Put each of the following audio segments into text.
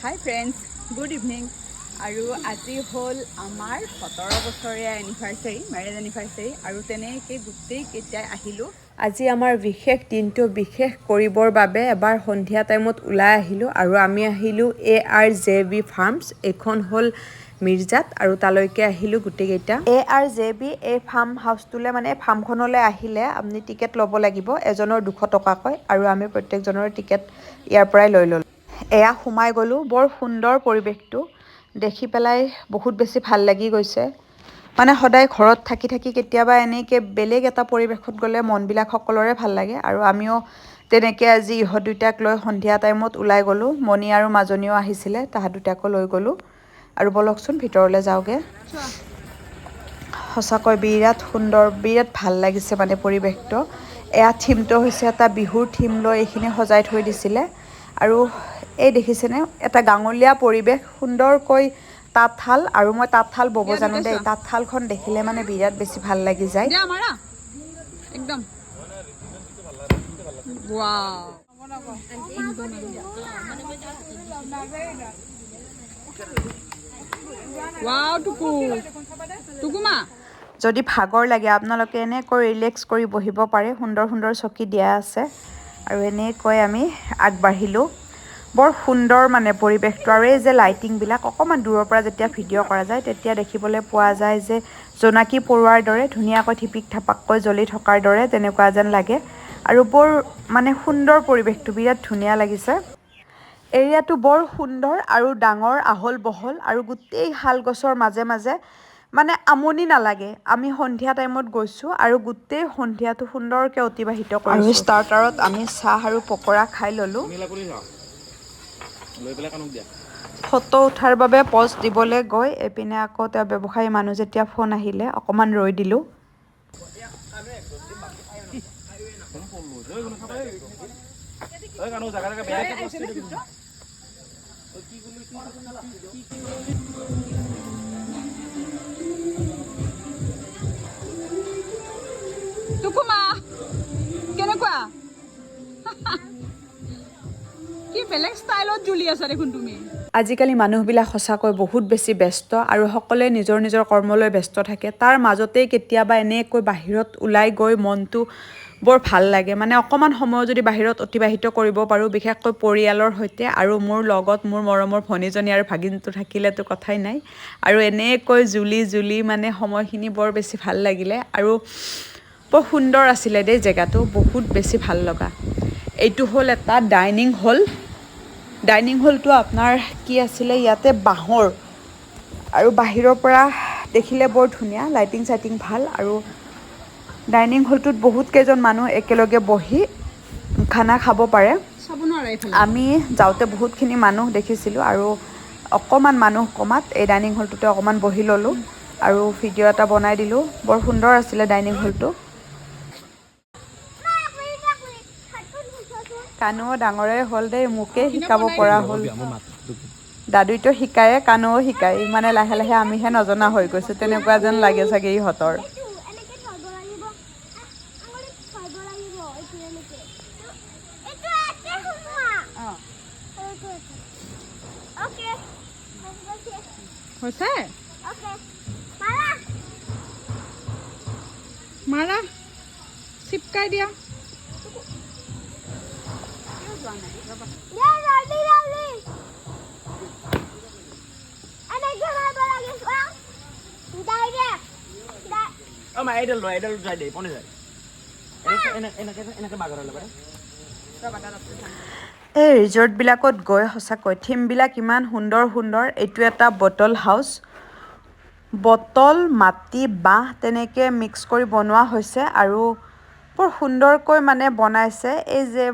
Hi friends, good evening. আৰু আজি হ'ল আমাৰ 17 বছৰীয়া এনিভাৰ্সাৰী, মেৰেজ এনিভাৰ্সাৰী আৰু তেনেকৈ গোটেই কেইটাই আহিলোঁ। আজি আমাৰ বিশেষ দিনটো বিশেষ কৰিবৰ বাবে এবাৰ সন্ধিয়া টাইমত ওলাই আহিলোঁ আৰু আমি আহিলোঁ ARJB ফাৰ্মছ। এইখন হ'ল মিৰ্জাত আৰু তালৈকে আহিলোঁ গোটেইকেইটা। ARJB এই ফাৰ্ম হাউচটোলৈ মানে ফাৰ্মখনলৈ আহিলে আপুনি টিকেট ল'ব লাগিব, এজনৰ 200 টকাকৈ আৰু আমি প্ৰত্যেকজনৰ টিকেট ইয়াৰ পৰাই লৈ ল'লোঁ। এয়া সোমাই গ'লোঁ, বৰ সুন্দৰ পৰিৱেশটো দেখি পেলাই বহুত বেছি ভাল লাগি গৈছে। মানে সদায় ঘৰত থাকি থাকি কেতিয়াবা এনেকৈ বেলেগ এটা পৰিৱেশত গ'লে মনবিলাক সকলোৰে ভাল লাগে আৰু আমিও তেনেকৈ আজি ইহঁত দুটাক লৈ সন্ধিয়া টাইমত ওলাই গ'লোঁ। মণি আৰু মাজনীও আহিছিলে, তাহাঁত দুটাকো লৈ গ'লোঁ আৰু বলকচোন ভিতৰলৈ যাওঁগৈ। সঁচাকৈ বিৰাট সুন্দৰ, বিৰাট ভাল লাগিছে মানে পৰিৱেশটো। এয়া থিমটো হৈছে এটা বিহুৰ থিম লৈ এইখিনি সজাই থৈ দিছিলে আৰু এই দেখিছেনে এটা গাঙলীয়া পৰিৱেশ, সুন্দৰকৈ তাঁতশাল, আৰু মই তাঁতশাল বব জানো দেই। তাঁতশালখন দেখিলে মানে বিৰাট বেছি ভাল লাগি যায়। একদম যদি ভাগৰ লাগে আপোনালোকে এনেকৈ ৰিলেক্স কৰি বহিব পাৰে, সুন্দৰ সুন্দৰ চকী দিয়া আছে আৰু এনেকৈ আমি আগবাঢ়িলোঁ। বৰ সুন্দৰ মানে পৰিৱেশটো আৰু এই যে লাইটিংবিলাক অকণমান দূৰৰ পৰা যেতিয়া ভিডিঅ' কৰা যায় তেতিয়া দেখিবলৈ পোৱা যায় যে জোনাকী পৰুৱাৰ দৰে ধুনীয়াকৈ ঠিপিক থাপাককৈ জ্বলি থকাৰ দৰে তেনেকুৱা যেন লাগে আৰু বৰ মানে সুন্দৰ পৰিৱেশটো, বিৰাট ধুনীয়া লাগিছে। এৰিয়াটো বৰ সুন্দৰ আৰু ডাঙৰ, আহল বহল আৰু গোটেই শাল গছৰ মাজে মাজে, মানে আমনি নালাগে। আমি সন্ধিয়া টাইমত গৈছোঁ আৰু গোটেই সন্ধিয়াটো সুন্দৰকৈ অতিবাহিত কৰিছোঁ। আৰু ষ্টাৰ্টাৰত আমি চাহ আৰু পকৰা খাই ল'লোঁ। ফটো উঠাৰ বাবে পজ দিবলৈ গৈ এইপিনে আকৌ তেওঁ ব্যৱসায়ী মানুহ যেতিয়া ফোন আহিলে অকণমান ৰৈ দিলোঁ। কেনেকুৱা কি বেলেগ ষ্টাইলত জ্বলি আছা দেখোন তুমি। আজিকালি মানুহবিলাক সঁচাকৈ বহুত বেছি ব্যস্ত আৰু সকলোৱে নিজৰ নিজৰ কৰ্মলৈ ব্যস্ত থাকে। তাৰ মাজতেই কেতিয়াবা এনেকৈ বাহিৰত ওলাই গৈ মনটো বৰ ভাল লাগে। মানে অকণমান সময় যদি বাহিৰত অতিবাহিত কৰিব পাৰোঁ, বিশেষকৈ পৰিয়ালৰ সৈতে, আৰু মোৰ লগত মোৰ মৰমৰ ভনীজনী আৰু ভাগিনটো থাকিলেতো কথাই নাই। আৰু এনেকৈ জুলি মানে সময়খিনি বৰ বেছি ভাল লাগিলে আৰু বৰ সুন্দৰ আছিলে দেই জেগাটো, বহুত বেছি ভাল লগা। এইটো হ'ল এটা ডাইনিং হল। ডাইনিং হলটো আপোনাৰ কি আছিলে, ইয়াতে বাঁহৰ আৰু বাহিৰৰ পৰা দেখিলে বৰ ধুনীয়া, লাইটিং চাইটিং ভাল আৰু ডাইনিং হলটোত বহুত কেইজন মানুহ একেলগে বহি খানা খাব পাৰে। আমি যাওঁতে বহুতখিনি মানুহ দেখিছিলোঁ আৰু অকণমান মানুহ কমাত এই ডাইনিং হলটোতে অকণমান বহি ল'লোঁ আৰু ভিডিঅ' এটা বনাই দিলোঁ। বৰ সুন্দৰ আছিলে ডাইনিং হলটো। কানুও ডাঙৰে হ'ল দেই, মোকেই শিকাব পৰা হ'ল। দাদুইতো শিকায়ে, কানুও শিকায়, মানে লাহে লাহে আমিহে নজনা হৈ গৈছোঁ তেনেকুৱা যেন লাগে চাগে ইহঁতৰ। হৈছে মাৰা চিপকাই দিয়া। এই ৰিজৰ্টবিলাকত গৈ সঁচাকৈ থিমবিলাক ইমান সুন্দৰ সুন্দৰ। এইটো এটা বটল হাউচ, বটল, মাটি, বাঁহ তেনেকৈ মিক্স কৰি বনোৱা হৈছে আৰু বৰ সুন্দৰকৈ মানে বনাইছে। এই যে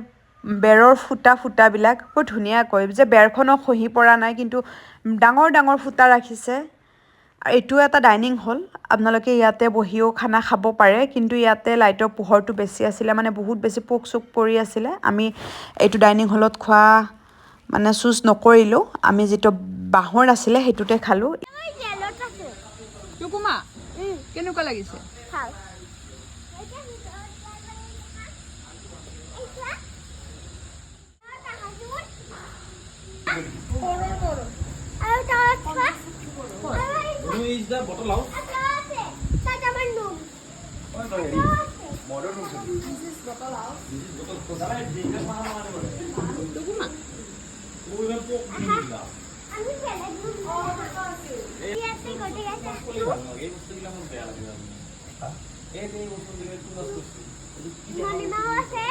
বেৰৰ ফুটাবিলাক বৰ ধুনীয়াকৈ, যে বেৰখনো খহি পৰা নাই কিন্তু ডাঙৰ ডাঙৰ ফুটা ৰাখিছে। এইটো এটা ডাইনিং হল, আপোনালোকে ইয়াতে বহিও খানা খাব পাৰে, কিন্তু ইয়াতে লাইটৰ পোহৰটো বেছি আছিলে, মানে বহুত বেছি পোক চোক পৰি আছিলে। আমি এইটো ডাইনিং হলত খোৱা মানে চুজ নকৰিলোঁ, আমি যিটো বাঁহৰ আছিলে সেইটোতে খালোঁ। কেনেকুৱা লাগিছে? is the bottle house? Modern room. This is bottle house. This is bottle house. Dala jingle mahal mane bole. Duguma. Wo iban pok dinila. আমি বেলেগ রুম ইয়াতে গটে গেছে এই বস্তুগুলো আমার বেয়া লাগে এই যে এই বস্তুগুলো একটু নষ্ট করছি মানে মাও আছে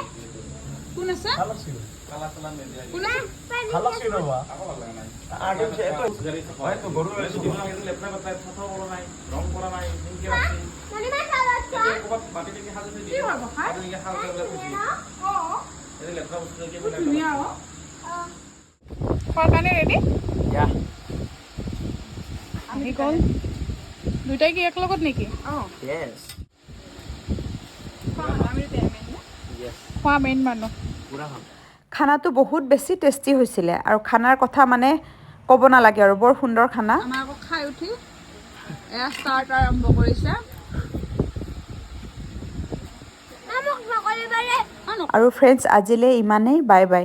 কোন আছে ভালো ছিল কালা কালা মেয়ে কোন আছে ভালো ছিল বা ভালো লাগে না আগে এত গাড়ি হয় তো গরু এসে জীবন আগে লেপটা কথা কথা বলা নাই রং করা নাই নিকে রাখছি মানে মা চালাচ্ছে এই কোবা বাটি থেকে হাতে দিয়ে কি হবে ভাই আপনি কি হালকা করে খুশি ও এই লেপটা বস্তু কি খুব বলে ধুনীয়া অ খোৱাৰ কাৰণে ৰেডি ইয়া আহি গ'ল দুটাই কি এক লগত নেকি ইয়েস খোৱা মেইন মানুহ পুৰা হাম খানাটো বহুত বেছি টেষ্টি হৈছিলে আৰু খানাৰ কথা মানে ক'ব নালাগে আৰু বৰ সুন্দৰ খানা আমাৰ আকৌ খাই উঠি এয়া ষ্টাৰ্ট আৰম্ভ কৰিছে আমক নকলে বাৰে আৰু ফ্ৰেণ্ডছ আজিলৈ ইমানেই বাই বাই